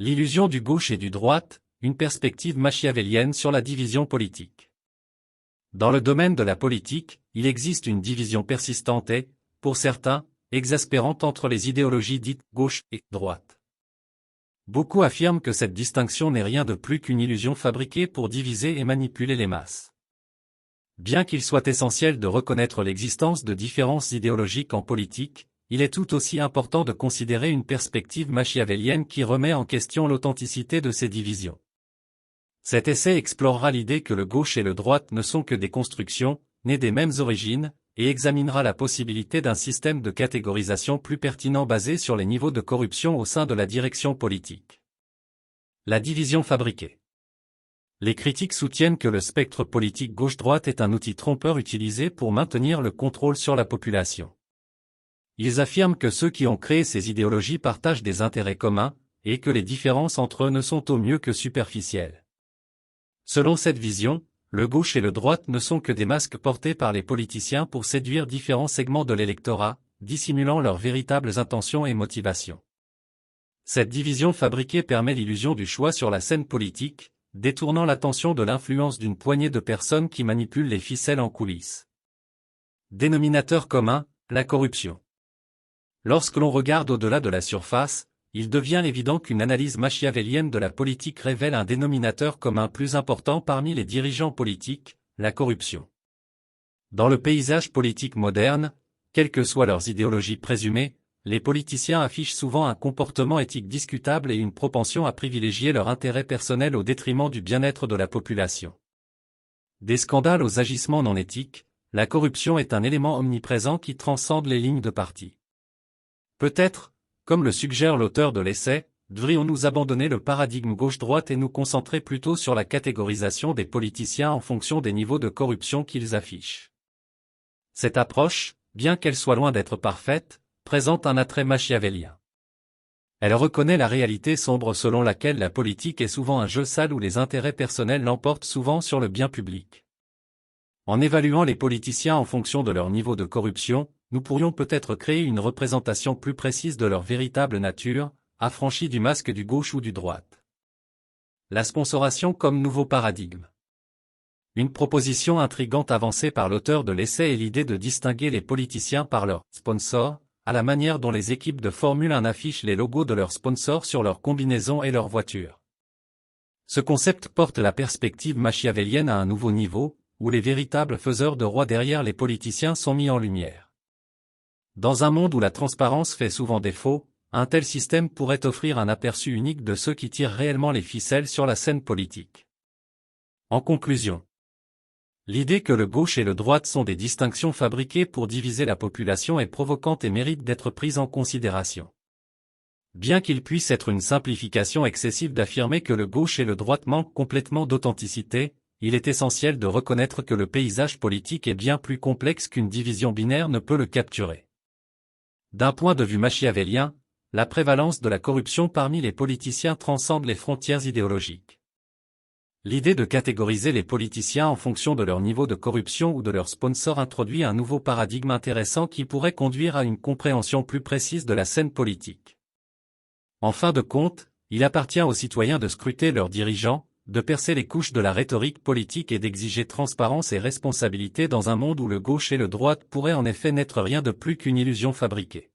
L'illusion du gauche et du droite, une perspective machiavélienne sur la division politique. Dans le domaine de la politique, il existe une division persistante et, pour certains, exaspérante entre les idéologies dites gauche et droite. Beaucoup affirment que cette distinction n'est rien de plus qu'une illusion fabriquée pour diviser et manipuler les masses. Bien qu'il soit essentiel de reconnaître l'existence de différences idéologiques en politique, il est tout aussi important de considérer une perspective machiavélienne qui remet en question l'authenticité de ces divisions. Cet essai explorera l'idée que le gauche et le droite ne sont que des constructions, nées des mêmes origines, et examinera la possibilité d'un système de catégorisation plus pertinent basé sur les niveaux de corruption au sein de la direction politique. La division fabriquée. Les critiques soutiennent que le spectre politique gauche-droite est un outil trompeur utilisé pour maintenir le contrôle sur la population. Ils affirment que ceux qui ont créé ces idéologies partagent des intérêts communs, et que les différences entre eux ne sont au mieux que superficielles. Selon cette vision, le gauche et le droite ne sont que des masques portés par les politiciens pour séduire différents segments de l'électorat, dissimulant leurs véritables intentions et motivations. Cette division fabriquée permet l'illusion du choix sur la scène politique, détournant l'attention de l'influence d'une poignée de personnes qui manipulent les ficelles en coulisses. Dénominateur commun, la corruption. Lorsque l'on regarde au-delà de la surface, il devient évident qu'une analyse machiavélienne de la politique révèle un dénominateur commun plus important parmi les dirigeants politiques, la corruption. Dans le paysage politique moderne, quelles que soient leurs idéologies présumées, les politiciens affichent souvent un comportement éthique discutable et une propension à privilégier leur intérêt personnel au détriment du bien-être de la population. Des scandales aux agissements non éthiques, la corruption est un élément omniprésent qui transcende les lignes de parti. Peut-être, comme le suggère l'auteur de l'essai, devrions-nous abandonner le paradigme gauche-droite et nous concentrer plutôt sur la catégorisation des politiciens en fonction des niveaux de corruption qu'ils affichent. Cette approche, bien qu'elle soit loin d'être parfaite, présente un attrait machiavélien. Elle reconnaît la réalité sombre selon laquelle la politique est souvent un jeu sale où les intérêts personnels l'emportent souvent sur le bien public. En évaluant les politiciens en fonction de leur niveau de corruption, nous pourrions peut-être créer une représentation plus précise de leur véritable nature, affranchie du masque du gauche ou du droite. La sponsoration comme nouveau paradigme. Une proposition intrigante avancée par l'auteur de l'essai est l'idée de distinguer les politiciens par leurs sponsors, à la manière dont les équipes de Formule 1 affichent les logos de leurs sponsors sur leurs combinaisons et leurs voitures. Ce concept porte la perspective machiavélienne à un nouveau niveau, où les véritables faiseurs de roi derrière les politiciens sont mis en lumière. Dans un monde où la transparence fait souvent défaut, un tel système pourrait offrir un aperçu unique de ceux qui tirent réellement les ficelles sur la scène politique. En conclusion, l'idée que le gauche et le droite sont des distinctions fabriquées pour diviser la population est provocante et mérite d'être prise en considération. Bien qu'il puisse être une simplification excessive d'affirmer que le gauche et le droite manquent complètement d'authenticité, il est essentiel de reconnaître que le paysage politique est bien plus complexe qu'une division binaire ne peut le capturer. D'un point de vue machiavélien, la prévalence de la corruption parmi les politiciens transcende les frontières idéologiques. L'idée de catégoriser les politiciens en fonction de leur niveau de corruption ou de leurs sponsors introduit un nouveau paradigme intéressant qui pourrait conduire à une compréhension plus précise de la scène politique. En fin de compte, il appartient aux citoyens de scruter leurs dirigeants, de percer les couches de la rhétorique politique et d'exiger transparence et responsabilité dans un monde où le gauche et le droite pourraient en effet n'être rien de plus qu'une illusion fabriquée.